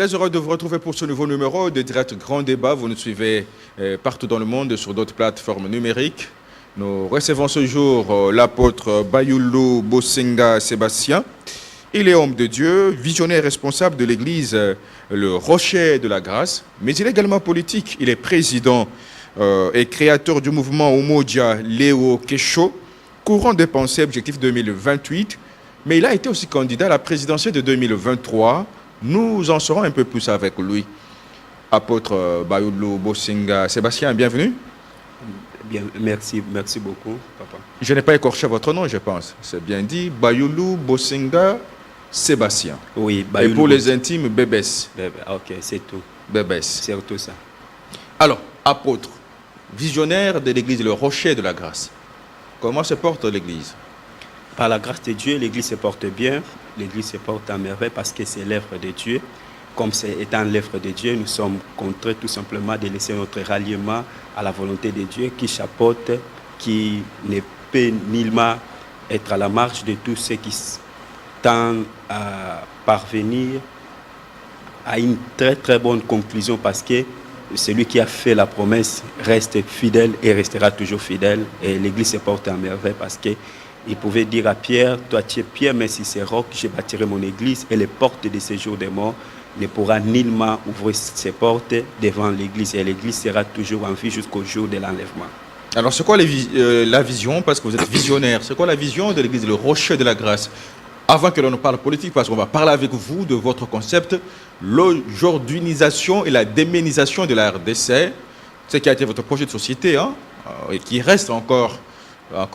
très heureux de vous retrouver pour ce nouveau numéro de Direct Grand Débat. Vous nous suivez partout dans le monde sur d'autres plateformes numériques. Nous recevons ce jour l'apôtre Bayulu Bosenga Sébastien. Il est homme de Dieu, visionnaire responsable de l'église Le Rocher de la Grâce, mais il est également politique. Il est président et créateur du mouvement Umoja Leo Kesho, courant de pensée objectif 2028, mais il a été aussi candidat à la présidentielle de 2023. Nous en saurons un peu plus avec lui. Apôtre Bayulu Bosenga Sébastien, bienvenue. Bien, merci beaucoup, papa. Je n'ai pas écorché votre nom, je pense. C'est bien dit, Bayulu Bosenga Sébastien. Oui, Bayulu. Et pour les intimes, Bébès. Ok, c'est tout. Bébès. C'est tout ça. Alors, apôtre, visionnaire de l'église Le Rocher de la Grâce. Comment se porte l'église? Par la grâce de Dieu, l'église se porte bien. L'église se porte à merveille parce que c'est l'œuvre de Dieu. Comme c'est étant l'œuvre de Dieu, nous sommes contraints tout simplement de laisser notre ralliement à la volonté de Dieu qui chapeaute, qui ne peut nullement être à la marge de tous ceux qui tendent à parvenir à une très très bonne conclusion parce que celui qui a fait la promesse reste fidèle et restera toujours fidèle. Et l'église se porte à merveille parce que il pouvait dire à Pierre, toi tu es Pierre, mais si c'est roc, je bâtirai mon église et les portes de ces jours des morts ne pourra nullement ouvrir ses portes devant l'église. Et l'église sera toujours en vie jusqu'au jour de l'enlèvement. Alors c'est quoi la vision, parce que vous êtes visionnaire, c'est quoi la vision de l'église Le Rocher de la Grâce? Avant que l'on ne parle politique, parce qu'on va parler avec vous de votre concept, l'aujourdunisation et la déménisation de la RDC, ce qui a été votre projet de société, hein, et qui reste encore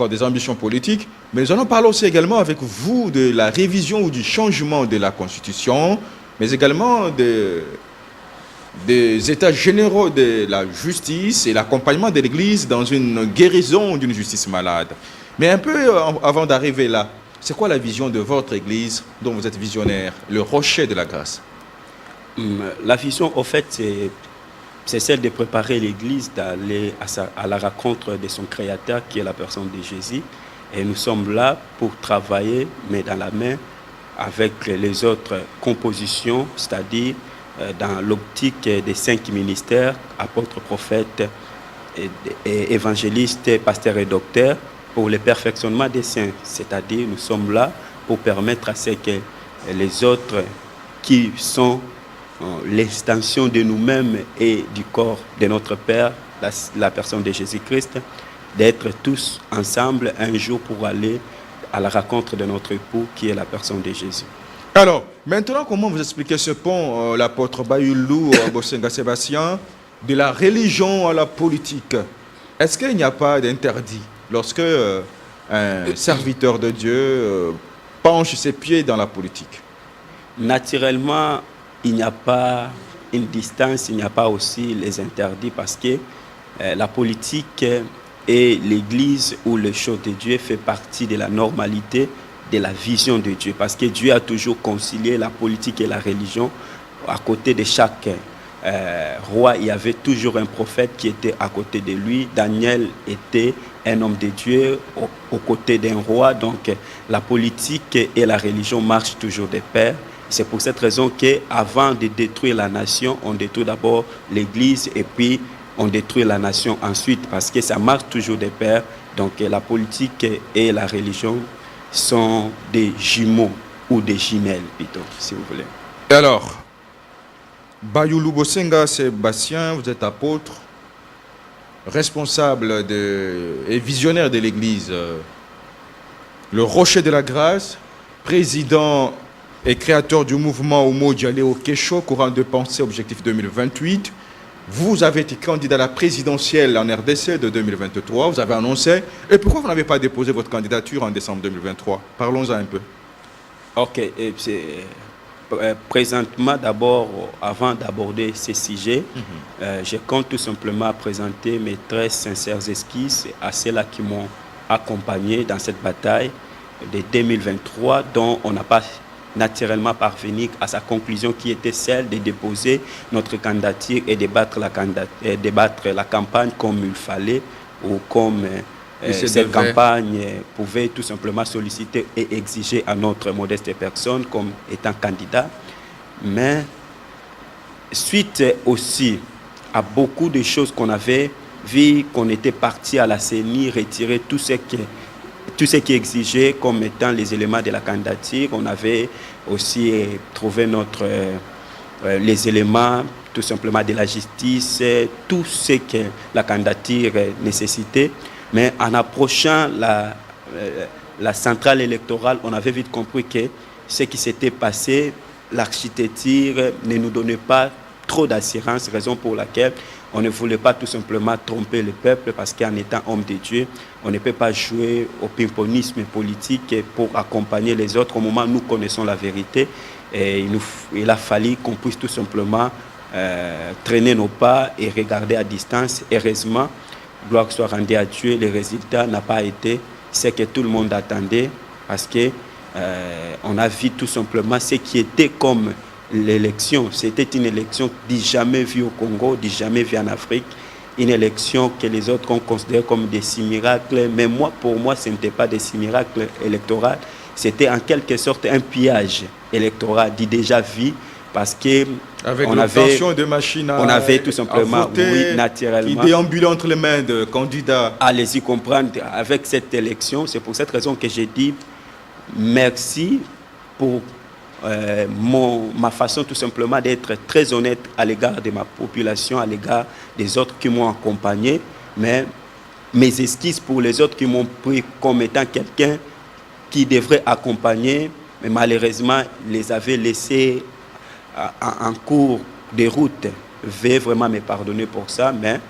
des ambitions politiques, mais nous allons parler aussi également avec vous de la révision ou du changement de la Constitution, mais également des états généraux de la justice et l'accompagnement de l'Église dans une guérison d'une justice malade. Mais un peu avant d'arriver là, c'est quoi la vision de votre Église dont vous êtes visionnaire, le Rocher de la Grâce? La vision, au fait, c'est celle de préparer l'Église d'aller à la rencontre de son Créateur, qui est la personne de Jésus. Et nous sommes là pour travailler, main dans la main, avec les autres compositions, c'est-à-dire dans l'optique des 5 ministères, apôtres, prophètes, et évangélistes, pasteurs et docteurs, pour le perfectionnement des saints. C'est-à-dire nous sommes là pour permettre à ce que les autres qui sont l'extension de nous-mêmes et du corps de notre Père, la personne de Jésus-Christ, d'être tous ensemble un jour pour aller à la rencontre de notre époux qui est la personne de Jésus. Alors, maintenant, comment vous expliquez ce pont, l'apôtre Bayulu Bosenga Sébastien, de la religion à la politique? Est-ce qu'il n'y a pas d'interdit lorsque un serviteur de Dieu penche ses pieds dans la politique? Naturellement, il n'y a pas une distance, il n'y a pas aussi les interdits parce que la politique et l'Église ou le chose de Dieu fait partie de la normalité de la vision de Dieu. Parce que Dieu a toujours concilié la politique et la religion. À côté de chaque roi, il y avait toujours un prophète qui était à côté de lui. Daniel était un homme de Dieu aux côtés d'un roi. Donc la politique et la religion marchent toujours de pair. C'est pour cette raison qu'avant de détruire la nation, on détruit d'abord l'Église et puis on détruit la nation ensuite parce que ça marche toujours de pair. Donc la politique et la religion sont des jumeaux ou des jumelles plutôt, si vous voulez. Et alors, Bayulu Bosenga Sébastien, vous êtes apôtre, responsable et visionnaire de l'Église, le Rocher de la Grâce, président et créateur du mouvement Umoja Leo Kesho, courant de pensée objectif 2028. Vous avez été candidat à la présidentielle en RDC de 2023, vous avez annoncé. Et pourquoi vous n'avez pas déposé votre candidature en décembre 2023? Parlons-en un peu. Ok, présentement d'abord, avant d'aborder ces sujets, je compte tout simplement présenter mes très sincères esquisses à ceux-là qui m'ont accompagné dans cette bataille de 2023 dont on n'a pas naturellement parvenu à sa conclusion qui était celle de déposer notre candidature et débattre la campagne comme il fallait ou comme cette campagne pouvait tout simplement solliciter et exiger à notre modeste personne comme étant candidat. Mais suite aussi à beaucoup de choses qu'on avait vu, qu'on était parti à la CENI retirer tout ce qui exigeait comme étant les éléments de la candidature. On avait aussi trouvé les éléments tout simplement de la justice, tout ce que la candidature nécessitait. Mais en approchant la centrale électorale, on avait vite compris que ce qui s'était passé, l'architecture ne nous donnait pas trop d'assurance, raison pour laquelle on ne voulait pas tout simplement tromper le peuple, parce qu'en étant homme de Dieu, on ne peut pas jouer au ping-pongisme politique pour accompagner les autres au moment où nous connaissons la vérité. Et il a fallu qu'on puisse tout simplement traîner nos pas et regarder à distance. Heureusement, gloire soit rendue à Dieu, le résultat n'a pas été ce que tout le monde attendait, parce que on a vu tout simplement ce qui était comme l'élection. C'était une élection du jamais vue au Congo, du jamais vue en Afrique, une élection que les autres ont considérée comme des miracles, mais pour moi, ce n'était pas des miracles électoraux, c'était en quelque sorte un pillage électoral du déjà vu, parce que avec l'obtention de machines on avait tout simplement, voter, oui, naturellement, qui déambulaient entre les mains de candidats. Allez-y comprendre avec cette élection. C'est pour cette raison que j'ai dit merci pour ma façon tout simplement d'être très honnête à l'égard de ma population, à l'égard des autres qui m'ont accompagné, mais mes excuses pour les autres qui m'ont pris comme étant quelqu'un qui devrait accompagner, mais malheureusement les avait laissés en cours de route. Veuillez vraiment me pardonner pour ça, mais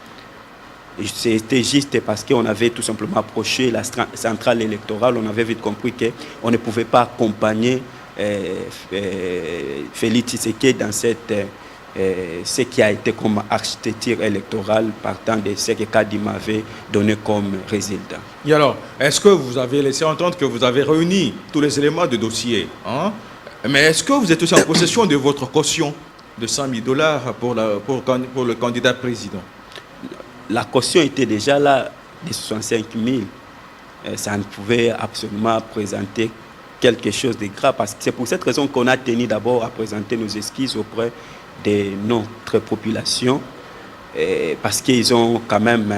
c'était juste parce qu'on avait tout simplement approché la centrale électorale, on avait vite compris qu'on ne pouvait pas accompagner Félix Tshisekedi dans ce qui a été comme architecture électorale partant de ce que Kadi m'avait donné comme résultat. Et alors, est-ce que vous avez laissé entendre que vous avez réuni tous les éléments de dossier, hein? Mais est-ce que vous êtes aussi en possession de votre caution de $100 000 pour le candidat président? La caution était déjà là, de 65 000. Ça ne pouvait absolument présenter quelque chose de grave. Parce que c'est pour cette raison qu'on a tenu d'abord à présenter nos excuses auprès de notre population. Parce qu'ils ont quand même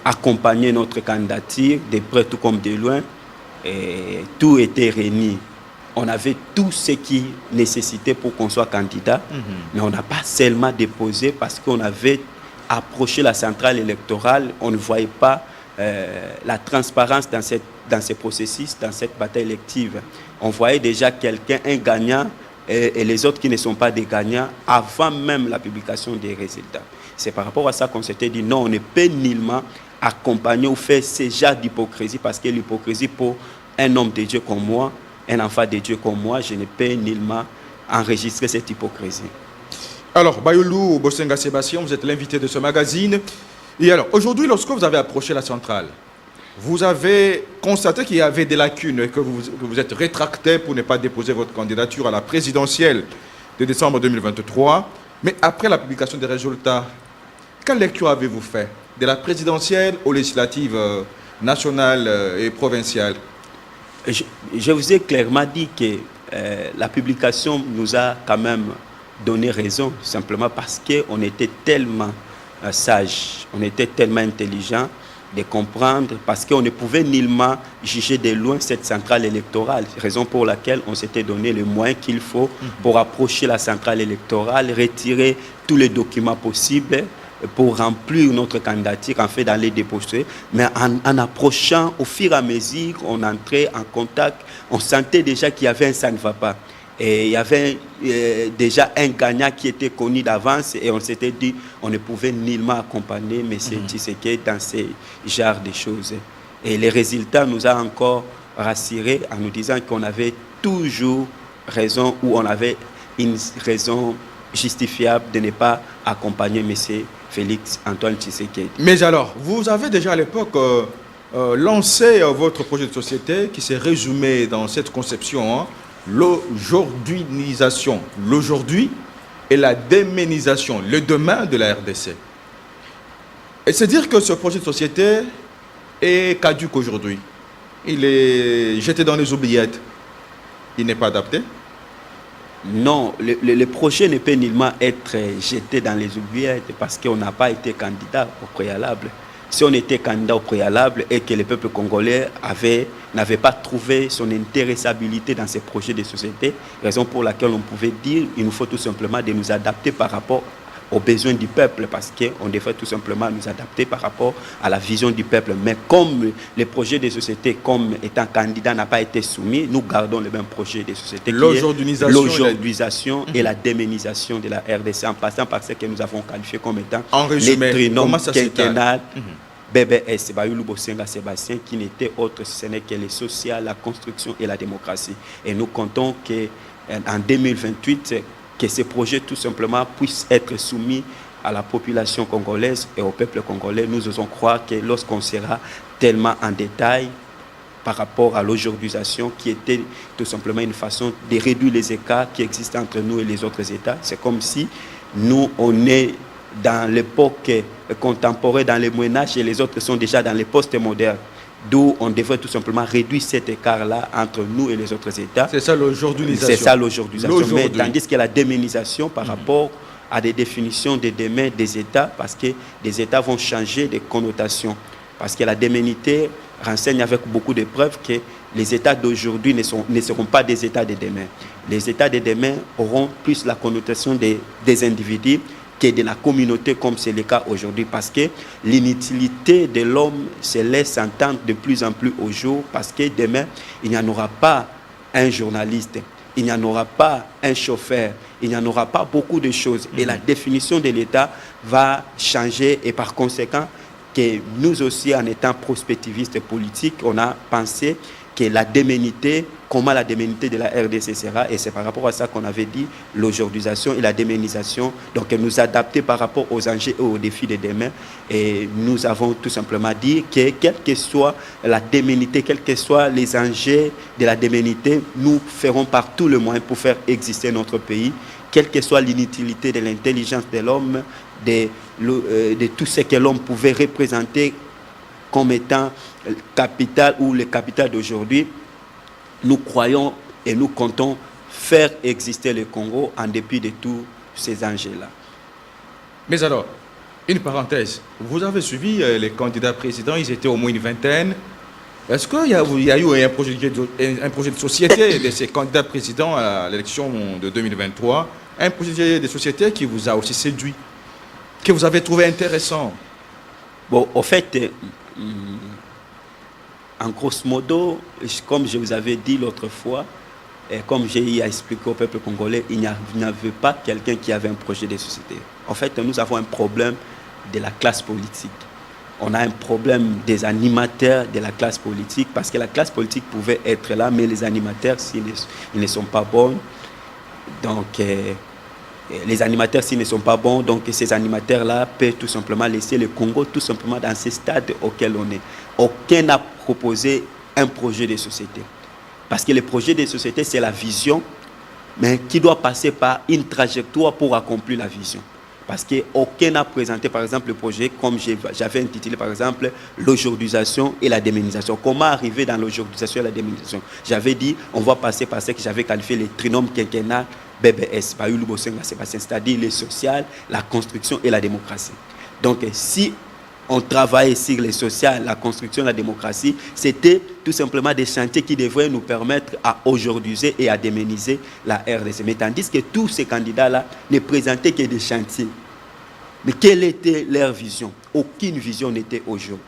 accompagné notre candidature, de près tout comme de loin. Et tout était réuni. On avait tout ce qui nécessitait pour qu'on soit candidat. Mais on n'a pas seulement déposé parce qu'on avait approché la centrale électorale. On ne voyait pas la transparence dans ces processus, dans cette bataille élective. On voyait déjà quelqu'un, un gagnant, et les autres qui ne sont pas des gagnants, avant même la publication des résultats. C'est par rapport à ça qu'on s'était dit, non, on ne peut nullement accompagner ou faire ce genre d'hypocrisie, parce que l'hypocrisie pour un homme de Dieu comme moi, un enfant de Dieu comme moi, je ne peux nullement enregistrer cette hypocrisie. Alors, Bayoulou Bosenga Sébastien, vous êtes l'invité de ce magazine. Et alors, aujourd'hui, lorsque vous avez approché la centrale, vous avez constaté qu'il y avait des lacunes et que vous êtes rétracté pour ne pas déposer votre candidature à la présidentielle de décembre 2023. Mais après la publication des résultats, quelle lecture avez-vous fait de la présidentielle aux législatives nationales et provinciales? Je vous ai clairement dit que la publication nous a quand même donné raison, simplement parce qu'on était tellement sage, on était tellement intelligent de comprendre, parce qu'on ne pouvait nullement juger de loin cette centrale électorale, raison pour laquelle on s'était donné les moyens qu'il faut pour approcher la centrale électorale, retirer tous les documents possibles pour remplir notre candidature, en fait d'aller déposer. Mais en approchant, au fur et à mesure, on entrait en contact, on sentait déjà qu'il y avait un ça ne va pas. Et il y avait déjà un gagnant qui était connu d'avance, et on s'était dit on ne pouvait nullement accompagner M. Tshisekedi dans ces genres de choses. Et les résultats nous ont encore rassurés en nous disant qu'on avait toujours raison, ou on avait une raison justifiable de ne pas accompagner M. Félix Antoine Tshisekedi. Mais alors, vous avez déjà à l'époque lancé votre projet de société qui s'est résumé dans cette conception, hein, l'aujourd'hui-nisation, l'aujourd'hui et la déménisation, le demain de la RDC. Et c'est dire que ce projet de société est caduque aujourd'hui. Il est jeté dans les oubliettes. Il n'est pas adapté. Non, le projet ne peut nullement être jeté dans les oubliettes parce qu'on n'a pas été candidat au préalable. Si on était candidat au préalable et que le peuple congolais n'avait pas trouvé son intéressabilité dans ces projets de société, raison pour laquelle on pouvait dire qu'il nous faut tout simplement de nous adapter par rapport aux besoins du peuple, parce qu'on devrait tout simplement nous adapter par rapport à la vision du peuple. Mais comme les projets de société, comme étant candidat, n'a pas été soumis, nous gardons le même projet de société, l'aujourd'hui-isation et la déménisation de la RDC, en passant par ce que nous avons qualifié comme étant les trinômes quinquennal BBS, Bayulu Bosenga Sébastien, qui n'était autre, ce n'est que le social, la construction et la démocratie. Et nous comptons qu'en 2028, que ces projets tout simplement puissent être soumis à la population congolaise et au peuple congolais. Nous osons croire que lorsqu'on sera tellement en détail par rapport à l'aujourdisation, qui était tout simplement une façon de réduire les écarts qui existent entre nous et les autres États, c'est comme si nous, on est dans l'époque contemporaine, dans le Moyen-Âge, et les autres sont déjà dans les post-modernes. D'où on devrait tout simplement réduire cet écart-là entre nous et les autres États. C'est ça l'aujourdisation. C'est ça l'aujourdisation. Mais tandis que la déménisation par rapport à des définitions de demain des États, parce que les États vont changer de connotation. Parce que la déménité renseigne avec beaucoup de preuves que les États d'aujourd'hui ne seront pas des États de demain. Les États de demain auront plus la connotation des individus que de la communauté, comme c'est le cas aujourd'hui, parce que l'inutilité de l'homme se laisse entendre de plus en plus au jour, parce que demain, il n'y en aura pas un journaliste, il n'y en aura pas un chauffeur, il n'y en aura pas beaucoup de choses. Et la définition de l'État va changer, et par conséquent, que nous aussi, en étant prospectivistes politiques, on a pensé que la déménité, comment la déménité de la RDC sera, et c'est par rapport à ça qu'on avait dit l'aujourdisation et la déménisation, donc nous adapter par rapport aux enjeux et aux défis de demain. Et nous avons tout simplement dit que quelle que soit la déménité, quels que soient les enjeux de la déménité, nous ferons par tous les moyens pour faire exister notre pays, quelle que soit l'inutilité de l'intelligence de l'homme, de tout ce que l'homme pouvait représenter comme étant le capital ou le capital d'aujourd'hui. Nous croyons et nous comptons faire exister le Congo en dépit de tous ces enjeux-là. Mais alors, une parenthèse, vous avez suivi les candidats présidents, ils étaient au moins une vingtaine. Est-ce qu'il y a eu un projet de société de ces candidats présidents à l'élection de 2023, un projet de société qui vous a aussi séduit, que vous avez trouvé intéressant? Bon, au fait, en grosso modo, comme je vous avais dit l'autre fois, et comme j'ai expliqué au peuple congolais, il n'y avait pas quelqu'un qui avait un projet de société. En fait, nous avons un problème de la classe politique. On a un problème des animateurs de la classe politique, parce que la classe politique pouvait être là, mais les animateurs, s'ils ne sont pas bons, donc les animateurs, s'ils ne sont pas bons, donc ces animateurs-là peuvent tout simplement laisser le Congo tout simplement dans ce stade auquel on est. Aucun n'a proposé un projet de société. Parce que le projet de société, c'est la vision, mais qui doit passer par une trajectoire pour accomplir la vision. Parce qu'aucun n'a présenté, par exemple, le projet, comme j'avais intitulé, par exemple, l'aujourdisation et la déménisation. Comment arriver dans l'aujourdisation et la déménisation? J'avais dit, on va passer par ce que j'avais qualifié les trinômes quinquennal BBS, Bayulu Bosenga Sébastien, c'est-à-dire le social, la construction et la démocratie. Donc, si on travaille sur le social, la construction et la démocratie, c'était tout simplement des chantiers qui devraient nous permettre à aujourdiser et à déméniser la RDC. Mais tandis que tous ces candidats-là ne présentaient que des chantiers. Mais quelle était leur vision? Aucune vision n'était au jour.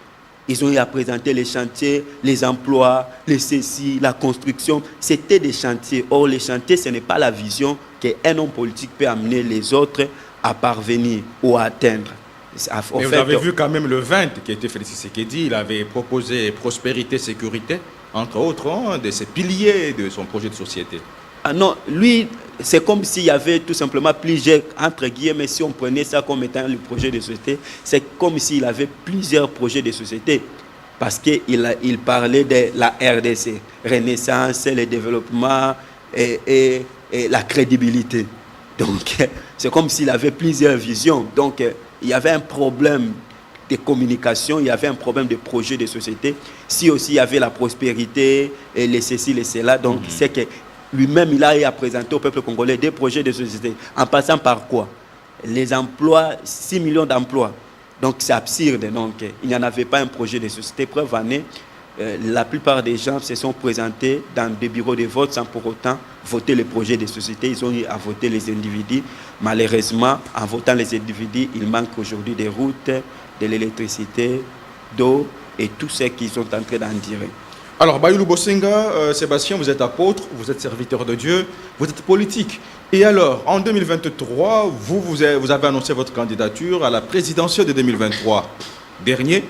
Ils ont eu à présenter les chantiers, les emplois, les ceci, la construction. C'était des chantiers. Or, les chantiers, ce n'est pas la vision qu'un homme politique peut amener les autres à parvenir ou à atteindre. Mais vous avez vu quand même le 20 qui était Félix Tshisekedi, il avait proposé prospérité, sécurité, entre autres, de ces piliers de son projet de société. Ah non, lui, c'est comme s'il y avait tout simplement plusieurs, entre guillemets, si on prenait ça comme étant le projet de société, c'est comme s'il avait plusieurs projets de société. Parce qu'il parlait de la RDC, renaissance, le développement et la crédibilité. Donc, c'est comme s'il avait plusieurs visions. Donc, il y avait un problème de communication, il y avait un problème de projet de société. Si aussi il y avait la prospérité, et les ceci, les cela, donc c'est que lui-même, il a eu à présenter au peuple congolais des projets de société. En passant par quoi? Les emplois, 6 millions d'emplois. Donc c'est absurde. Donc il n'y en avait pas un projet de société. Preuve en est, la plupart des gens se sont présentés dans des bureaux de vote sans pour autant voter les projets de société. Ils ont eu à voter les individus. Malheureusement, en votant les individus, il manque aujourd'hui des routes, de l'électricité, d'eau et tout ce qu'ils sont en train d'en dire. Alors, Bayoulou Bosenga, Sébastien, vous êtes apôtre, vous êtes serviteur de Dieu, vous êtes politique. Et alors, en 2023, vous avez annoncé votre candidature à la présidentielle de 2023 dernier,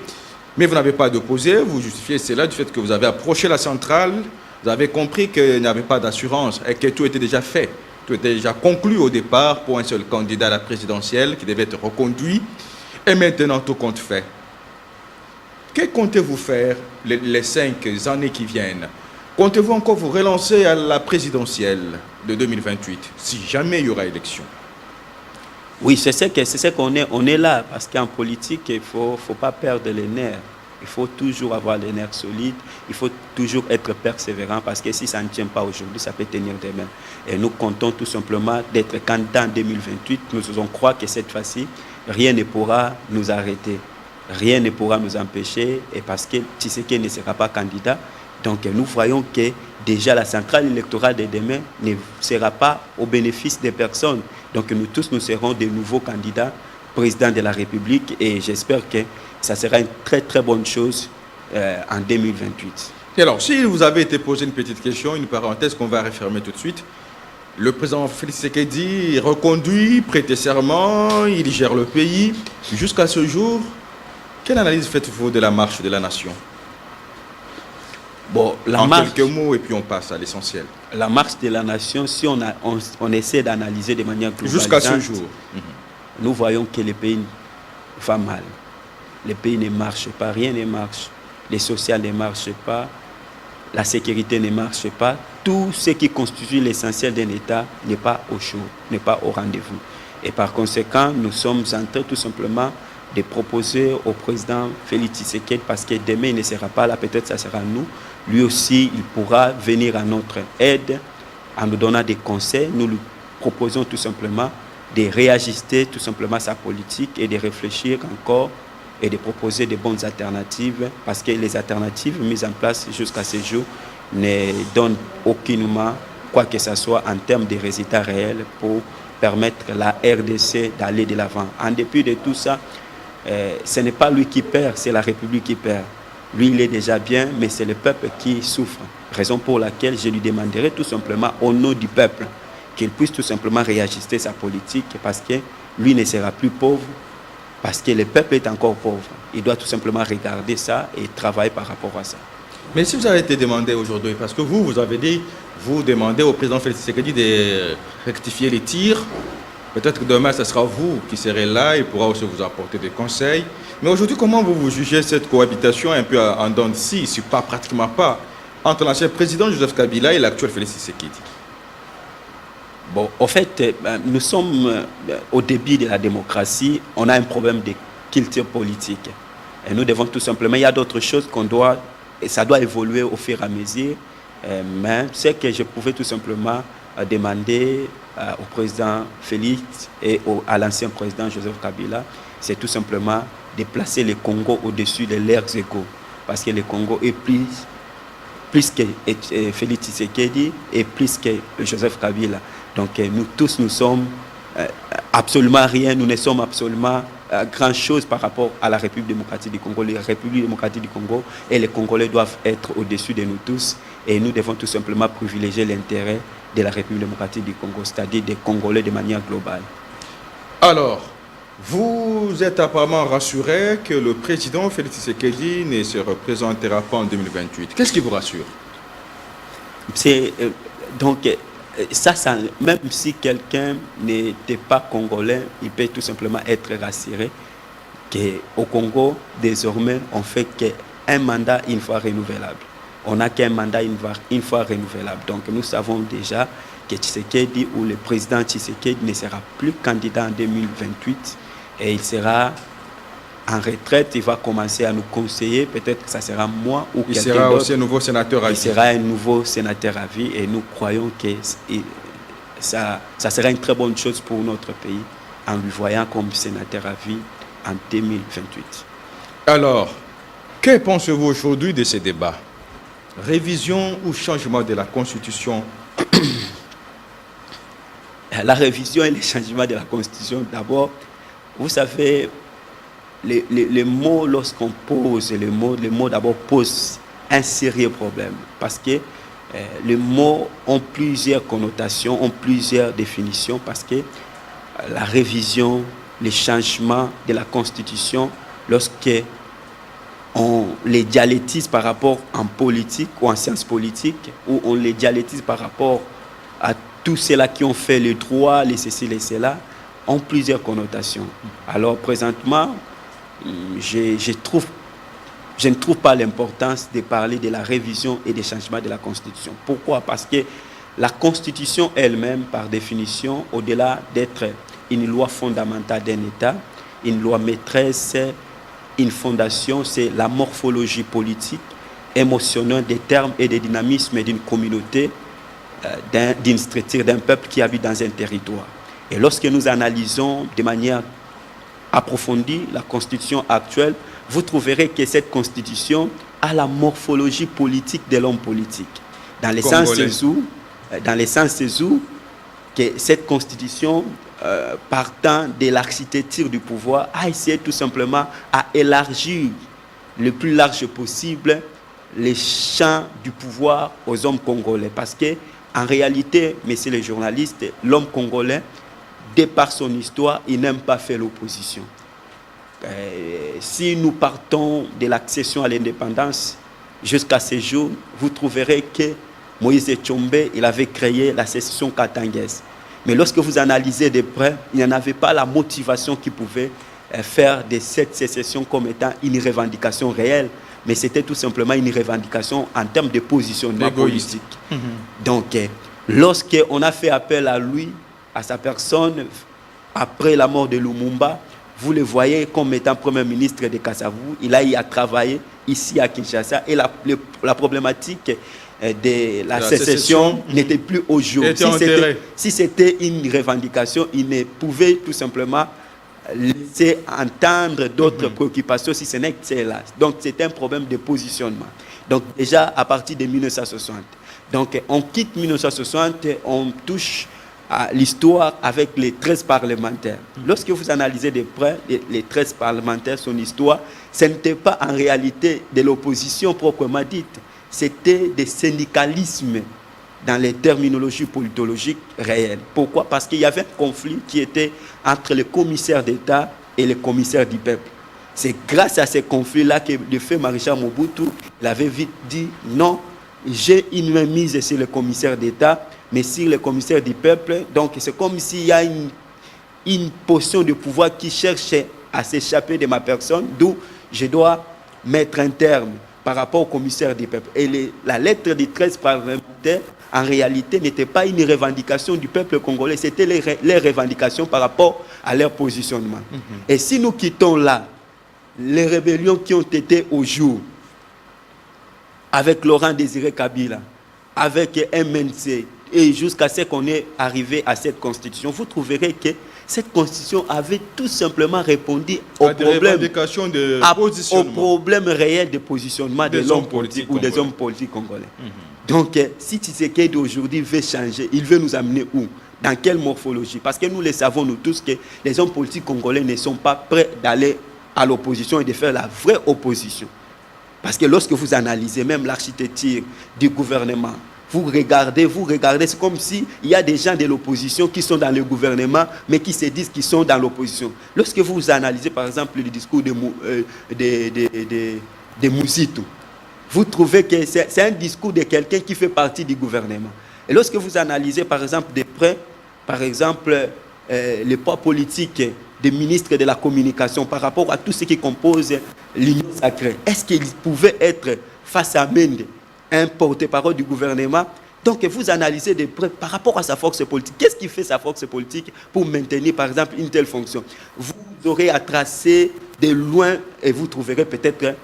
mais vous n'avez pas déposé, vous justifiez cela du fait que vous avez approché la centrale, vous avez compris qu'il n'y avait pas d'assurance et que tout était déjà fait, tout était déjà conclu au départ pour un seul candidat à la présidentielle qui devait être reconduit, et maintenant tout compte fait. Que comptez-vous faire les 5 années qui viennent? Comptez-vous encore vous relancer à la présidentielle de 2028, si jamais il y aura élection? Oui, c'est ce qu'on est. On est là parce qu'en politique, il ne faut pas perdre les nerfs. Il faut toujours avoir les nerfs solides. Il faut toujours être persévérant parce que si ça ne tient pas aujourd'hui, ça peut tenir demain. Et nous comptons tout simplement d'être candidats en 2028. Nous faisons croire que cette fois-ci, rien ne pourra nous arrêter. Rien ne pourra nous empêcher, et parce que Tshisekedi ne sera pas candidat, donc nous voyons que déjà la centrale électorale de demain ne sera pas au bénéfice des personnes. Donc nous tous, nous serons de nouveaux candidats président de la République, et j'espère que ça sera une très très bonne chose en 2028. Et alors, si vous avez été posé une petite question, une parenthèse qu'on va refermer tout de suite, le président Félix Tshisekedi est reconduit, prêté serment, il gère le pays. Jusqu'à ce jour, quelle analyse faites-vous de la marche de la nation? Bon, quelques mots et puis on passe à l'essentiel. La marche de la nation, si on essaie d'analyser de manière globale, jusqu'à ce jour, nous voyons que le pays va mal. Le pays ne marche pas, rien ne marche. Les sociales ne marchent pas, la sécurité ne marche pas. Tout ce qui constitue l'essentiel d'un État n'est pas au chaud, n'est pas au rendez-vous. Et par conséquent, nous sommes en train tout simplement de proposer au président Félix Tshisekedi, parce que demain il ne sera pas là, peut-être ça sera nous. Lui aussi, il pourra venir à notre aide en nous donnant des conseils. Nous lui proposons tout simplement de réajuster tout simplement sa politique et de réfléchir encore et de proposer de bonnes alternatives, parce que les alternatives mises en place jusqu'à ce jour ne donnent aucunement quoi que ce soit en termes de résultats réels pour permettre à la RDC d'aller de l'avant. En dépit de tout ça, ce n'est pas lui qui perd, c'est la République qui perd. Lui, il est déjà bien, mais c'est le peuple qui souffre. Raison pour laquelle je lui demanderai tout simplement, au nom du peuple, qu'il puisse tout simplement réajuster sa politique, parce que lui ne sera plus pauvre, parce que le peuple est encore pauvre. Il doit tout simplement regarder ça et travailler par rapport à ça. Mais si vous avez été demandé aujourd'hui, parce que vous avez dit, vous demandez au président Félix Tshisekedi de rectifier les tirs. Peut-être que demain, ce sera vous qui serez là, il pourra aussi vous apporter des conseils. Mais aujourd'hui, comment vous jugez cette cohabitation un peu en dents de scie, si pas pratiquement pas, entre l'ancien président Joseph Kabila et l'actuel Félix Tshisekedi? Bon, en fait, nous sommes au début de la démocratie, on a un problème de culture politique. Et nous devons tout simplement, il y a d'autres choses qu'on doit, et ça doit évoluer au fur et à mesure. Mais ce que je pouvais tout simplement demander au président Félix et à l'ancien président Joseph Kabila, c'est tout simplement de placer le Congo au-dessus de leurs égaux. Parce que le Congo est plus que Félix Tshisekedi et plus que Joseph Kabila. Donc nous tous, nous sommes absolument rien, nous ne sommes absolument grand-chose par rapport à la République démocratique du Congo. La République démocratique du Congo et les Congolais doivent être au-dessus de nous tous, et nous devons tout simplement privilégier l'intérêt de la République démocratique du Congo, c'est-à-dire des Congolais de manière globale. Alors, vous êtes apparemment rassuré que le président Félix Tshisekedi ne se représentera pas en 2028. Qu'est-ce qui vous rassure? Donc, ça, même si quelqu'un n'était pas congolais, il peut tout simplement être rassuré qu'au Congo, désormais, on fait qu'un mandat une fois renouvelable. On n'a qu'un mandat une fois renouvelable. Donc nous savons déjà que Tshisekedi ou le président Tshisekedi ne sera plus candidat en 2028 et il sera en retraite, il va commencer à nous conseiller. Peut-être que ça sera moi ou quelqu'un d'autre. Il sera aussi un nouveau sénateur à vie. Il sera un nouveau sénateur à vie et nous croyons que ça sera une très bonne chose pour notre pays en lui voyant comme sénateur à vie en 2028. Alors, que pensez-vous aujourd'hui de ces débats? Révision ou changement de la Constitution? La révision et le changement de la Constitution, d'abord, vous savez, les mots, lorsqu'on pose les mots d'abord posent un sérieux problème parce que les mots ont plusieurs connotations, ont plusieurs définitions parce que la révision, les changements de la Constitution, lorsque on les dialectise par rapport en politique ou en sciences politiques, ou on les dialectise par rapport à tous ceux-là qui ont fait le droit, les ceci, les cela, ont plusieurs connotations. Alors présentement, je ne trouve pas l'importance de parler de la révision et des changements de la Constitution. Pourquoi? Parce que la Constitution elle-même, par définition, au-delà d'être une loi fondamentale d'un État, une loi maîtresse, une fondation, c'est la morphologie politique, émotionnelle des termes et des dynamismes d'une communauté, d'une structure, d'un peuple qui habite dans un territoire. Et lorsque nous analysons de manière approfondie la Constitution actuelle, vous trouverez que cette Constitution a la morphologie politique de l'homme politique. Dans le sens où que cette Constitution, partant de l'architecture du pouvoir, a essayé tout simplement à élargir le plus large possible les champs du pouvoir aux hommes congolais. Parce que, en réalité, messieurs les journalistes, l'homme congolais, de par son histoire, il n'aime pas faire l'opposition. Si nous partons de l'accession à l'indépendance jusqu'à ce jour, vous trouverez que Moïse Tshombe, il avait créé la sécession katangaise. Mais lorsque vous analysez de près, il n'y en avait pas la motivation qui pouvait faire de cette sécession comme étant une revendication réelle, mais c'était tout simplement une revendication en termes de positionnement politique. Donc, lorsqu'on a fait appel à lui, à sa personne, après la mort de Lumumba, vous le voyez comme étant Premier ministre de Kassavou. Il a eu à travailler ici à Kinshasa et la problématique de la sécession n'était plus au jour. Si c'était une revendication, il ne pouvait tout simplement laisser entendre d'autres préoccupations si ce n'est que celle-là. Donc c'est un problème de positionnement. Donc déjà à partir de 1960. Donc on quitte 1960, on touche à l'histoire avec les 13 parlementaires. Lorsque vous analysez de près les 13 parlementaires, son histoire, ce n'était pas en réalité de l'opposition proprement dite, c'était des syndicalismes dans les terminologies politologiques réelles. Pourquoi? Parce qu'il y avait un conflit qui était entre les commissaires d'État et les commissaires du peuple. C'est grâce à ces conflits-là que le fait Maréchal Mobutu, il avait vite dit non, j'ai une main mise sur le commissaire d'État, mais sur le commissaire du peuple. Donc c'est comme s'il y a une portion de pouvoir qui cherche à s'échapper de ma personne, d'où je dois mettre un terme par rapport au commissaire du peuple. Et la lettre des 13 parlementaires, en réalité, n'était pas une revendication du peuple congolais, c'était les revendications par rapport à leur positionnement. Et si nous quittons là les rébellions qui ont été au jour, avec Laurent Désiré Kabila, avec MNC, et jusqu'à ce qu'on est arrivé à cette constitution, vous trouverez que cette constitution avait tout simplement répondu au problème réel de positionnement de l'homme politique ou des hommes politiques congolais. Donc, si Tshisekedi aujourd'hui veut changer, il veut nous amener où? Dans quelle morphologie? Parce que nous le savons, nous tous, que les hommes politiques congolais ne sont pas prêts d'aller à l'opposition et de faire la vraie opposition. Parce que lorsque vous analysez même l'architecture du gouvernement, vous regardez, c'est comme s'il y a des gens de l'opposition qui sont dans le gouvernement, mais qui se disent qu'ils sont dans l'opposition. Lorsque vous analysez, par exemple, le discours de Mouzitou, vous trouvez que c'est un discours de quelqu'un qui fait partie du gouvernement. Et lorsque vous analysez, par exemple, de près, par exemple, les poids politiques des ministres de la communication par rapport à tout ce qui compose l'Union sacrée, est-ce qu'ils pouvaient être face à Mende, un porte-parole du gouvernement? Donc vous analysez de près par rapport à sa force politique. Qu'est-ce qui fait sa force politique pour maintenir par exemple une telle fonction? Vous aurez à tracer de loin et vous trouverez peut-être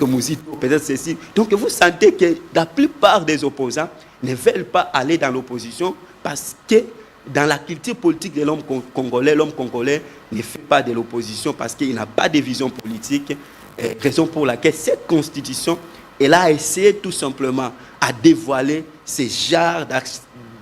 Mouzito, peut-être ceci. Donc vous sentez que la plupart des opposants ne veulent pas aller dans l'opposition parce que dans la culture politique de l'homme congolais ne fait pas de l'opposition parce qu'il n'a pas de vision politique. Raison pour laquelle cette constitution, elle a essayé tout simplement à dévoiler ce genre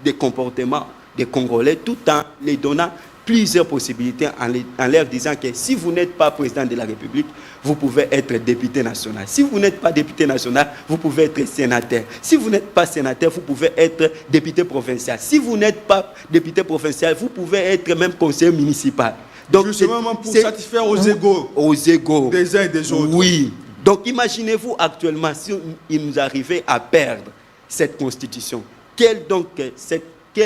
de comportement des Congolais tout en les donnant plusieurs possibilités en leur disant que si vous n'êtes pas président de la République, vous pouvez être député national. Si vous n'êtes pas député national, vous pouvez être sénateur. Si vous n'êtes pas sénateur, vous pouvez être député provincial. Si vous n'êtes pas député provincial, vous pouvez être même conseiller municipal. Donc, justement pour satisfaire aux égos des uns et des autres. Oui. Donc imaginez-vous actuellement si il nous arrivait à perdre cette constitution. Quelle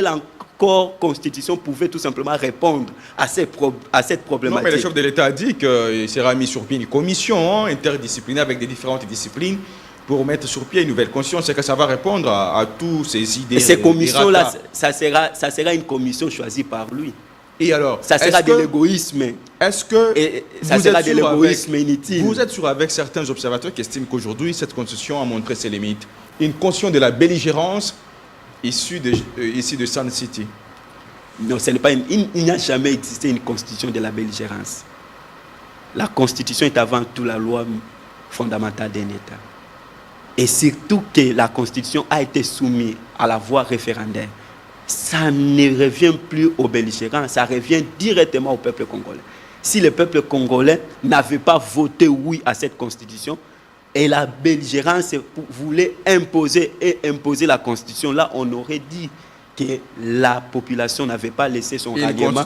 encore constitution pouvait tout simplement répondre à cette problématique? Non, mais le chef de l'État a dit qu'il sera mis sur pied une commission interdisciplinaire avec des différentes disciplines pour mettre sur pied une nouvelle constitution. C'est que ça va répondre à tous ces idées. Et ces commissions-là, ça sera une commission choisie par lui. Et alors, ça sera de l'égoïsme. Est-ce que ça sera de l'égoïsme inutile? Vous êtes sûr avec certains observateurs qui estiment qu'aujourd'hui, cette constitution a montré ses limites. Une constitution de la belligérance issue de Sun City. Non, ce n'est pas il n'y a jamais existé une constitution de la belligérance. La constitution est avant tout la loi fondamentale d'un État. Et surtout que la constitution a été soumise à la voie référendaire. Ça ne revient plus aux belligérants, ça revient directement au peuple congolais. Si le peuple congolais n'avait pas voté oui à cette constitution, et la belligérance voulait imposer la constitution, là on aurait dit que la population n'avait pas laissé son ralliement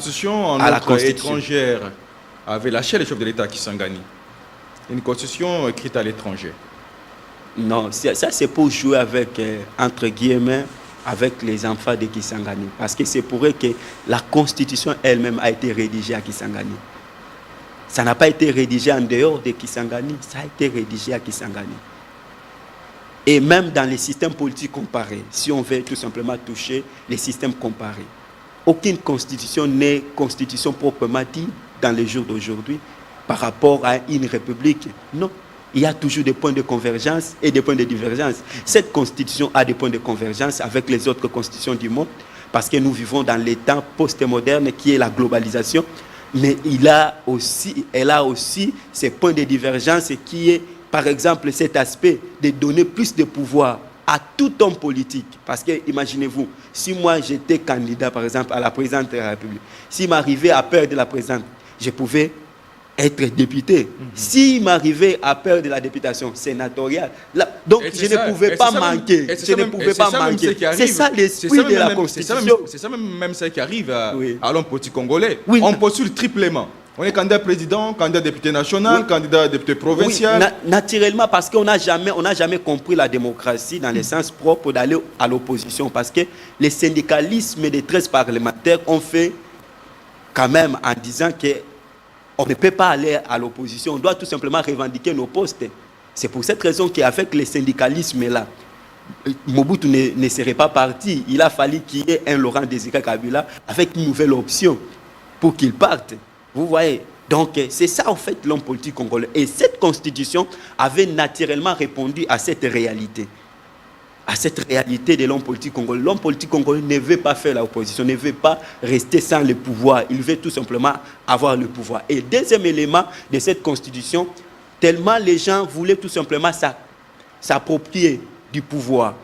à la constitution étrangère avait lâché le chef de l'État Kisangani. Une constitution écrite à l'étranger. Non, ça c'est pour jouer avec, entre guillemets, avec les enfants de Kisangani. Parce que c'est pour eux que la constitution elle-même a été rédigée à Kisangani. Ça n'a pas été rédigé en dehors de Kisangani, ça a été rédigé à Kisangani. Et même dans les systèmes politiques comparés, si on veut tout simplement toucher les systèmes comparés, aucune constitution n'est constitution proprement dit dans les jours d'aujourd'hui par rapport à une république. Non. Il y a toujours des points de convergence et des points de divergence. Cette constitution a des points de convergence avec les autres constitutions du monde parce que nous vivons dans les temps post-modernes qui est la globalisation. Mais elle a aussi ces points de divergence qui est, par exemple, cet aspect de donner plus de pouvoir à tout homme politique. Parce que, imaginez-vous, si moi j'étais candidat, par exemple, à la présidence de la République, s'il m'arrivait à perdre la présidence, je pouvais être député. S'il m'arrivait à perdre la députation sénatoriale, donc je ne pouvais pas manquer. Je ne pouvais pas manquer. C'est ça l'esprit de la Constitution. C'est ça même ça qui arrive à l'homme politique congolais. Oui. On postule triplement. On est candidat président, candidat député national, candidat député provincial. Oui, naturellement, parce qu'on n'a jamais compris la démocratie dans le sens propre d'aller à l'opposition. Parce que les syndicalismes des 13 parlementaires ont fait quand même en disant que on ne peut pas aller à l'opposition, on doit tout simplement revendiquer nos postes. C'est pour cette raison qu'avec les syndicalismes-là, Mobutu ne serait pas parti. Il a fallu qu'il y ait un Laurent Désiré Kabila avec une nouvelle option pour qu'il parte. Vous voyez? Donc c'est ça en fait l'homme politique congolais. Et cette constitution avait naturellement répondu à cette réalité. À cette réalité de l'homme politique congolais. L'homme politique congolais ne veut pas faire l'opposition, ne veut pas rester sans le pouvoir. Il veut tout simplement avoir le pouvoir. Et deuxième élément de cette constitution, tellement les gens voulaient tout simplement s'approprier du pouvoir.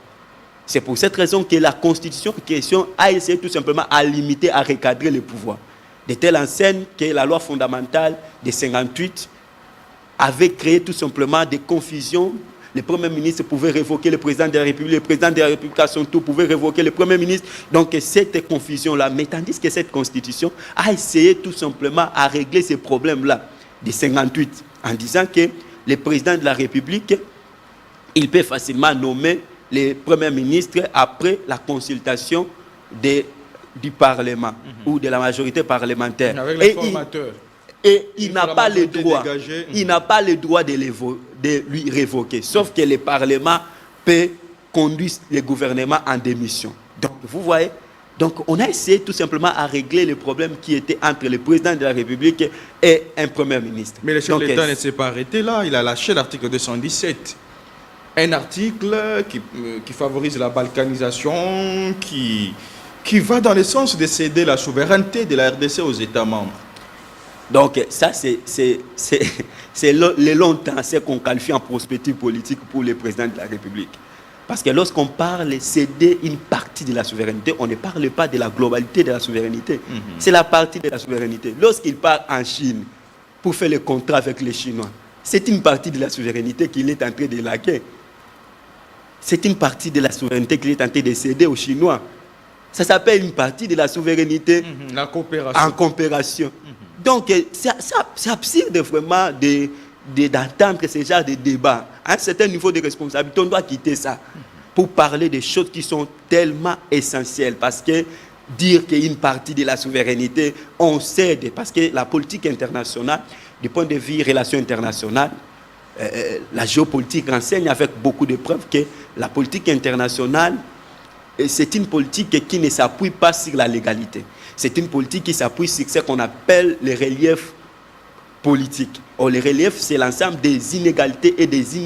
C'est pour cette raison que la constitution en question a essayé tout simplement à limiter, à recadrer le pouvoir. De telle enseigne que la loi fondamentale de 1958 avait créé tout simplement des confusions. Le Premier ministre pouvait révoquer le président de la République, le président de la République à son tour pouvait révoquer le Premier ministre. Donc cette confusion-là, mais tandis que cette constitution a essayé tout simplement à régler ces problèmes-là de 1958 en disant que le président de la République, il peut facilement nommer le Premier ministre après la consultation du Parlement ou de la majorité parlementaire. Avec les formateurs. Et il n'a pas le droit, de lui révoquer. Sauf que le Parlement peut conduire le gouvernement en démission. Donc, vous voyez, Donc, on a essayé tout simplement à régler les problèmes qui étaient entre le président de la République et un premier ministre. Mais le chef de l'État ne s'est pas arrêté là. Il a lâché l'article 217. Un article qui favorise la balkanisation, qui va dans le sens de céder la souveraineté de la RDC aux États membres. Donc, ça, c'est le long temps, c'est qu'on qualifie en prospective politique pour le président de la République. Parce que lorsqu'on parle de céder une partie de la souveraineté, on ne parle pas de la globalité de la souveraineté. C'est la partie de la souveraineté. Lorsqu'il part en Chine pour faire le contrat avec les Chinois, c'est une partie de la souveraineté qu'il est en train de laquer. C'est une partie de la souveraineté qu'il est en train de céder aux Chinois. Ça s'appelle une partie de la souveraineté la coopération. En coopération. Donc, c'est absurde vraiment d'entendre ce genre de débat. À un certain niveau de responsabilité, on doit quitter ça pour parler des choses qui sont tellement essentielles. Parce que dire qu'une partie de la souveraineté, on cède. Parce que la politique internationale, du point de vue relations internationales, la géopolitique enseigne avec beaucoup de preuves que la politique internationale, c'est une politique qui ne s'appuie pas sur la légalité. C'est une politique qui s'appuie sur ce qu'on appelle les reliefs politiques. Or, les reliefs, c'est l'ensemble des inégalités et des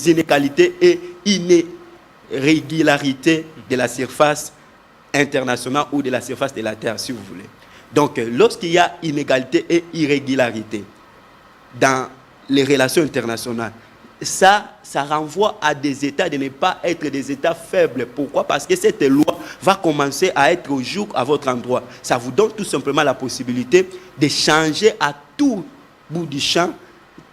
inégalités et irrégularités de la surface internationale ou de la surface de la Terre, si vous voulez. Donc, lorsqu'il y a inégalité et irrégularité dans les relations internationales, ça renvoie à des États de ne pas être des États faibles. Pourquoi? Parce que cette loi va commencer à être au jour à votre endroit. Ça vous donne tout simplement la possibilité de changer à tout bout du champ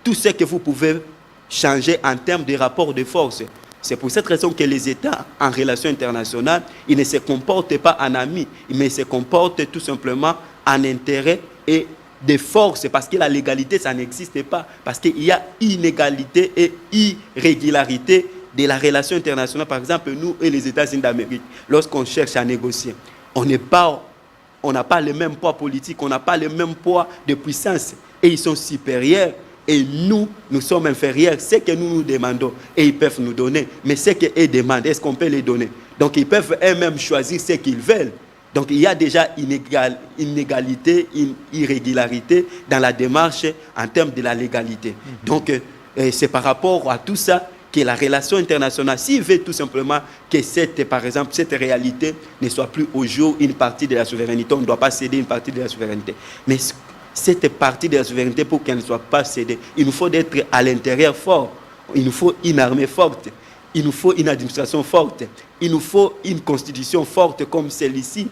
tout ce que vous pouvez changer en termes de rapport de force. C'est pour cette raison que les États en relations internationales, ils ne se comportent pas en amis, mais se comportent tout simplement en intérêt et de force, parce que la légalité, ça n'existe pas, parce qu'il y a inégalité et irrégularité de la relation internationale. Par exemple, nous et les États-Unis d'Amérique, lorsqu'on cherche à négocier, on n'a pas le même poids politique, on n'a pas le même poids de puissance, et ils sont supérieurs, et nous sommes inférieurs. Ce que nous demandons, et ils peuvent nous donner, mais ce qu'ils demandent, est-ce qu'on peut les donner? Donc ils peuvent eux-mêmes choisir ce qu'ils veulent. Donc il y a déjà inégalité, une irrégularité dans la démarche en termes de la légalité. Donc c'est par rapport à tout ça que la relation internationale, s'il veut tout simplement que par exemple, cette réalité ne soit plus au jour une partie de la souveraineté, on ne doit pas céder une partie de la souveraineté. Mais cette partie de la souveraineté, pour qu'elle ne soit pas cédée, il nous faut être à l'intérieur fort, il nous faut une armée forte, il nous faut une administration forte, il nous faut une constitution forte comme celle-ci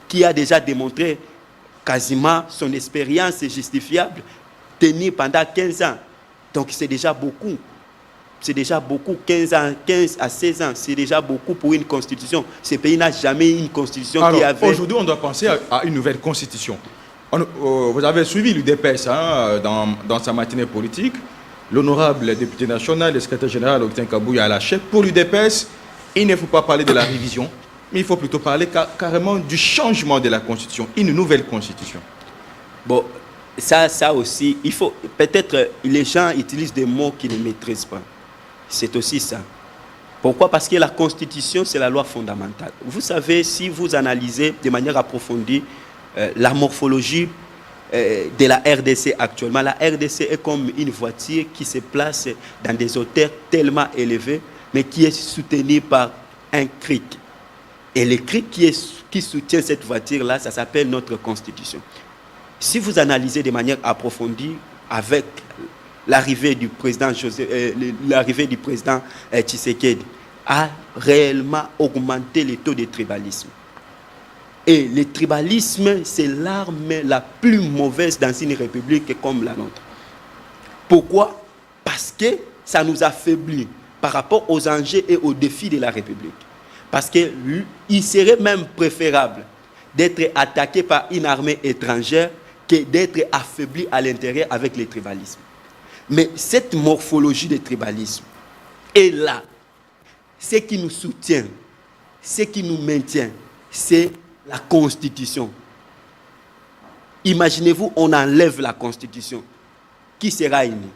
qui a déjà démontré quasiment son expérience justifiable tenue pendant 15 ans. Donc c'est déjà beaucoup. C'est déjà beaucoup, 15 à 16 ans, c'est déjà beaucoup pour une constitution. Ce pays n'a jamais eu une constitution. Alors, qui avait... Aujourd'hui, on doit penser à une nouvelle constitution. Vous avez suivi l'UDPS dans sa matinée politique. L'honorable député national, le secrétaire général Augustin Kabouya a lâché. Pour l'UDPS, il ne faut pas parler de la révision, mais il faut plutôt parler carrément du changement de la Constitution, une nouvelle Constitution. Bon, ça aussi, il faut... Peut-être les gens utilisent des mots qu'ils ne maîtrisent pas. C'est aussi ça. Pourquoi? Parce que la Constitution, c'est la loi fondamentale. Vous savez, si vous analysez de manière approfondie la morphologie de la RDC actuellement, la RDC est comme une voiture qui se place dans des hauteurs tellement élevées, mais qui est soutenue par un cric. Et le cric qui soutient cette voiture-là, ça s'appelle notre Constitution. Si vous analysez de manière approfondie avec l'arrivée du président Tshisekedi a réellement augmenté les taux de tribalisme. Et le tribalisme, c'est l'arme la plus mauvaise dans une république comme la nôtre. Pourquoi? Parce que ça nous affaiblit par rapport aux enjeux et aux défis de la République. Parce qu'il serait même préférable d'être attaqué par une armée étrangère que d'être affaibli à l'intérieur avec le tribalisme. Mais cette morphologie de tribalisme est là. Ce qui nous soutient, ce qui nous maintient, c'est la Constitution. Imaginez-vous, on enlève la Constitution. Qui sera uni?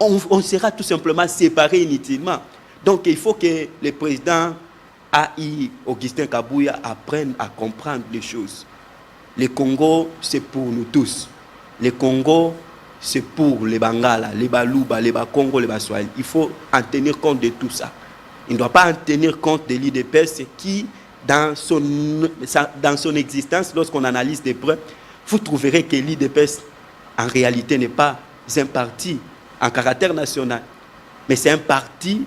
On sera tout simplement séparés inutilement. Donc il faut que le président AI, Augustin Kabouya, apprenne à comprendre les choses. Le Congo, c'est pour nous tous. Le Congo, c'est pour les Bangala, les Baluba, les Bakongo, les Baswahili. Il faut en tenir compte de tout ça. Il ne doit pas en tenir compte de l'IDPS qui, dans son existence, lorsqu'on analyse des preuves, vous trouverez que l'IDPS, en réalité, n'est pas un parti en caractère national, mais c'est un parti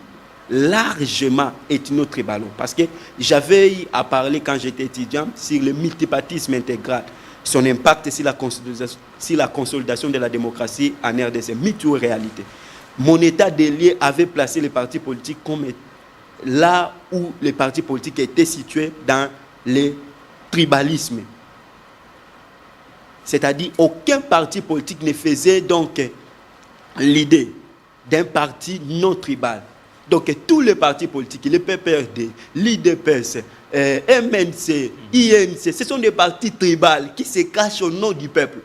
largement ethno-tribalo. Parce que j'avais eu à parler, quand j'étais étudiant, sur le multipartisme intégral, son impact sur la consolidation de la démocratie en RDC, mythe ou réalité. Mon état des lieux avait placé les partis politiques comme là où les partis politiques étaient situés dans le tribalisme. C'est-à-dire aucun parti politique ne faisait donc l'idée d'un parti non tribal. Donc tous les partis politiques, le PPRD, l'IDPS, MNC, INC, ce sont des partis tribaux qui se cachent au nom du peuple.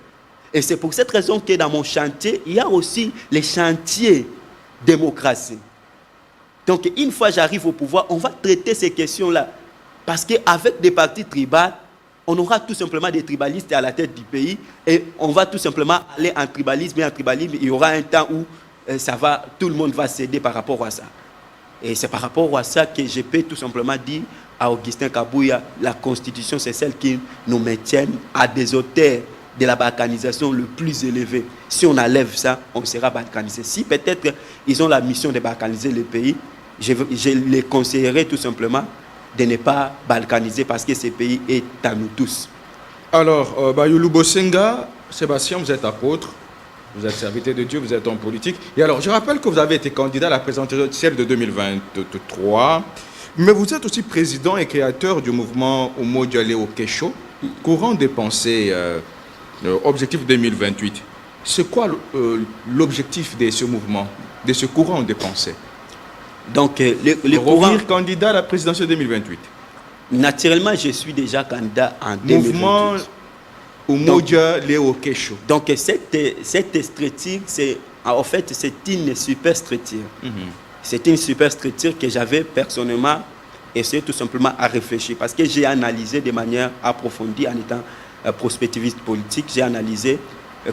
Et c'est pour cette raison que dans mon chantier, il y a aussi les chantiers démocratie. Donc une fois j'arrive au pouvoir, on va traiter ces questions-là. Parce qu'avec des partis tribaux, on aura tout simplement des tribalistes à la tête du pays et on va tout simplement aller en tribalisme et en tribalisme. Il y aura un temps où tout le monde va céder par rapport à ça. Et c'est par rapport à ça que je peux tout simplement dire à Augustin Kabouya, la Constitution, c'est celle qui nous maintient à des hauteurs de la balkanisation le plus élevé. Si on enlève ça, on sera balkanisé. Si peut-être ils ont la mission de balkaniser le pays, je les conseillerais tout simplement de ne pas balkaniser parce que ce pays est à nous tous. Alors, Bayoulou Bosenga, Sébastien, vous êtes apôtre, vous êtes serviteur de Dieu, vous êtes homme politique. Et alors, je rappelle que vous avez été candidat à la présidentielle de 2023, mais vous êtes aussi président et créateur du mouvement Omo Dialeo Kesho, courant des pensées, objectif 2028. C'est quoi l'objectif de ce mouvement, de ce courant de pensée? Donc, le courant... candidat à la présidentielle 2028. Naturellement, je suis déjà candidat en 2028. Mouvement Umoja Leo Kesho. Donc, cette structure, en fait, c'est une super structure. C'est une super structure que j'avais personnellement essayé tout simplement à réfléchir. Parce que j'ai analysé de manière approfondie en étant prospectiviste politique. J'ai analysé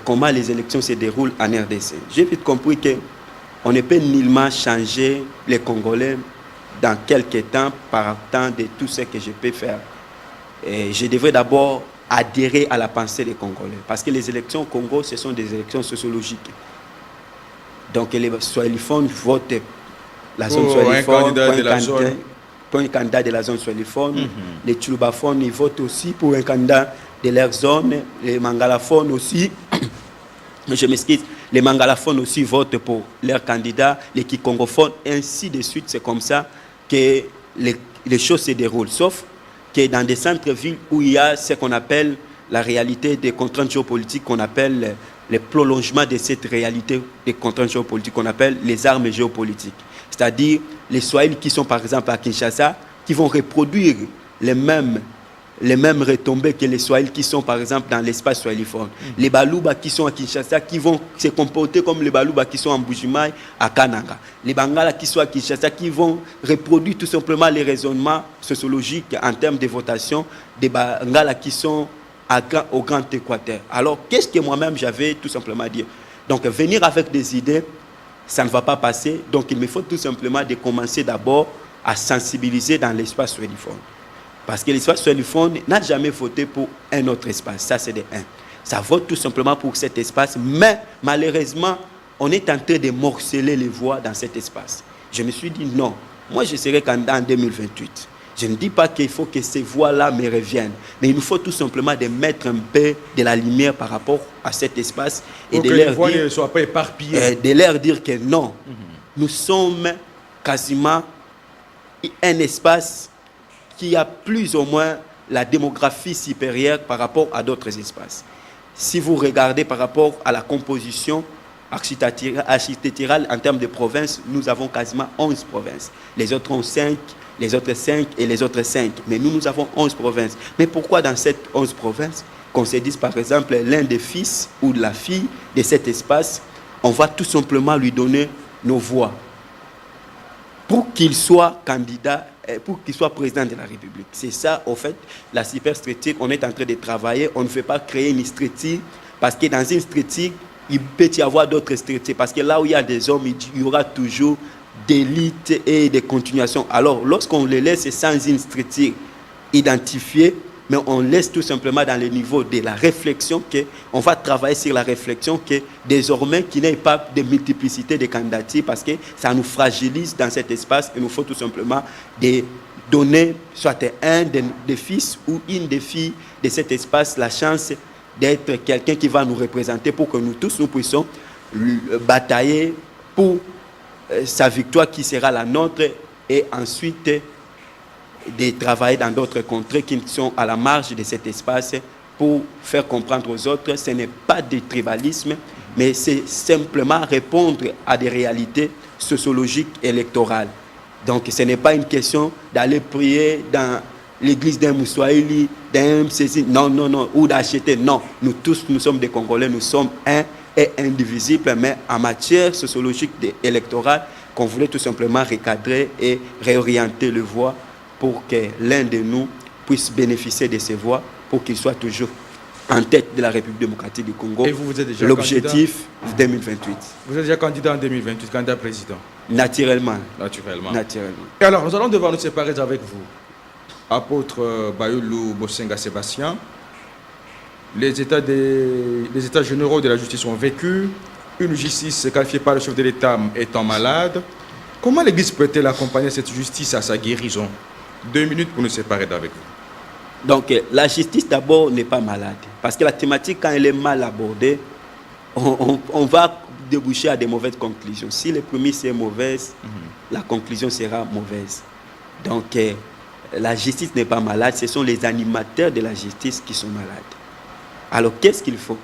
comment les élections se déroulent en RDC. J'ai vite compris que on ne peut nullement changer les Congolais dans quelques temps par temps de tout ce que je peux faire. Et je devrais d'abord adhérer à la pensée des Congolais. Parce que les élections au Congo, ce sont des élections sociologiques. Donc les Swahiliphones votent la zone Swahiliphone pour un candidat de la zone Swahiliphone. Les Tchulubaphones, ils votent aussi pour un candidat de leur zone. Les Mangalaphones aussi. Je m'excuse. Les Mangalaphones aussi votent pour leurs candidats, les Kikongophones, ainsi de suite. C'est comme ça que les choses se déroulent. Sauf que dans des centres-villes où il y a ce qu'on appelle la réalité des contraintes géopolitiques, qu'on appelle le prolongement de cette réalité des contraintes géopolitiques, qu'on appelle les armes géopolitiques. C'est-à-dire les Swahili qui sont par exemple à Kinshasa, qui vont reproduire les mêmes retombées que les Swahili qui sont par exemple dans l'espace swahiliphone. Les Baluba qui sont à Kinshasa qui vont se comporter comme les Baluba qui sont en Bujimaï à Kananga. Les Bangala qui sont à Kinshasa qui vont reproduire tout simplement les raisonnements sociologiques en termes de votation des Bangala qui sont au Grand Équateur. Alors qu'est-ce que moi-même j'avais tout simplement dit? Donc venir avec des idées, ça ne va pas passer. Donc il me faut tout simplement de commencer d'abord à sensibiliser dans l'espace swahiliphone. Parce que l'espace swahiliphone n'a jamais voté pour un autre espace. Ça, c'est de un. Ça vote tout simplement pour cet espace. Mais malheureusement, on est en train de morceler les voix dans cet espace. Je me suis dit non. Moi, je serai candidat en 2028. Je ne dis pas qu'il faut que ces voix-là me reviennent. Mais il nous faut tout simplement de mettre un peu de la lumière par rapport à cet espace. Et pour de que leur les voix dire, ne soient pas éparpillées. de leur dire que non. Nous sommes quasiment un espace qui a plus ou moins la démographie supérieure par rapport à d'autres espaces. Si vous regardez par rapport à la composition architecturale en termes de provinces, nous avons quasiment 11 provinces. Les autres ont 5, les autres 5 et les autres 5. Mais nous avons 11 provinces. Mais pourquoi dans ces 11 provinces, qu'on se dise par exemple l'un des fils ou de la fille de cet espace, on va tout simplement lui donner nos voix? pour qu'il soit candidat, pour qu'il soit président de la République. C'est ça, au fait, la superstructure, on est en train de travailler. On ne fait pas créer une structure parce que dans une structure, il peut y avoir d'autres structures. Parce que là où il y a des hommes, il y aura toujours d'élite et de continuation. Alors, lorsqu'on les laisse sans une structure identifiée, mais on laisse tout simplement dans le niveau de la réflexion, on va travailler sur la réflexion que désormais qu'il n'y ait pas de multiplicité de candidatures parce que ça nous fragilise dans cet espace. Il nous faut tout simplement donner soit un des fils ou une des filles de cet espace la chance d'être quelqu'un qui va nous représenter pour que nous tous nous puissions batailler pour sa victoire qui sera la nôtre et ensuite de travailler dans d'autres contrées qui sont à la marge de cet espace pour faire comprendre aux autres. Ce n'est pas du tribalisme, mais c'est simplement répondre à des réalités sociologiques électorales. Donc ce n'est pas une question d'aller prier dans l'église d'un Moussoaïli, d'un MCC, non, ou d'acheter, non. Nous tous, nous sommes des Congolais, nous sommes un et indivisibles, mais en matière sociologique et électorale, qu'on voulait tout simplement recadrer et réorienter le voie pour que l'un de nous puisse bénéficier de ces voix, pour qu'il soit toujours en tête de la République démocratique du Congo. Et vous êtes déjà l'objectif 2028. Vous êtes déjà candidat en 2028, candidat président? Naturellement. Et alors, nous allons devoir nous séparer avec vous. Apôtre Bayulu Bosenga Sébastien, les états généraux de la justice ont vécu, une justice qualifiée par le chef de l'État étant malade. Comment l'Église peut-elle accompagner cette justice à sa guérison? 2 minutes pour nous séparer d'avec vous. Donc, la justice d'abord n'est pas malade. Parce que la thématique, quand elle est mal abordée, on va déboucher à des mauvaises conclusions. Si les prémices sont mauvaises, la conclusion sera mauvaise. Donc, la justice n'est pas malade, ce sont les animateurs de la justice qui sont malades. Alors, qu'est-ce qu'il faut?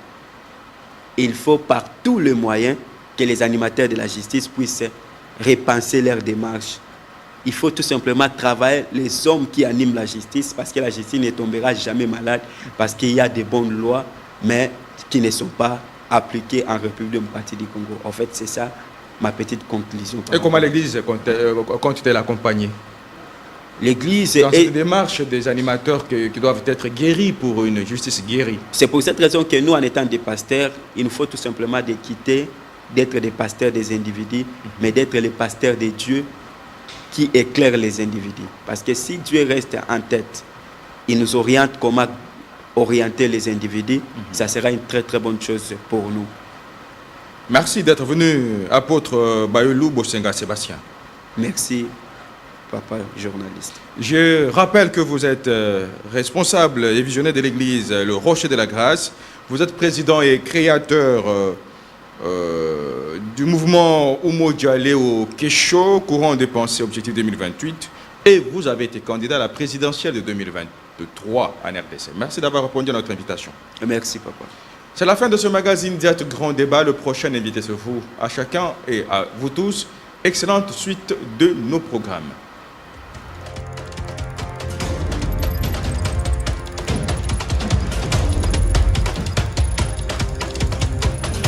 Il faut par tous les moyens que les animateurs de la justice puissent repenser leur démarche. Il faut tout simplement travailler les hommes qui animent la justice, parce que la justice ne tombera jamais malade, parce qu'il y a des bonnes lois, mais qui ne sont pas appliquées en République démocratique du Congo. En fait, c'est ça ma petite conclusion. Et comment l'Église compte-t-elle accompagner l'Église dans cette démarche des animateurs qui doivent être guéris pour une justice guérie? C'est pour cette raison que nous, en étant des pasteurs, il nous faut tout simplement de quitter d'être des pasteurs des individus, mais d'être les pasteurs de Dieu qui éclairent les individus. Parce que si Dieu reste en tête, il nous oriente comment orienter les individus, ça sera une très très bonne chose pour nous. Merci d'être venu, apôtre Bayulu Bosenga Sébastien. Merci, papa journaliste. Je rappelle que vous êtes responsable et visionnaire de l'église Le Rocher de la Grâce. Vous êtes président et créateur du mouvement Oumo Djalé au Kécho, courant des pensées objectif 2028. Et vous avez été candidat à la présidentielle de 2023 en RDC. Merci d'avoir répondu à notre invitation. Merci, papa. C'est la fin de ce magazine Diat Grand Débat. Le prochain invité, c'est vous. À chacun et à vous tous, excellente suite de nos programmes.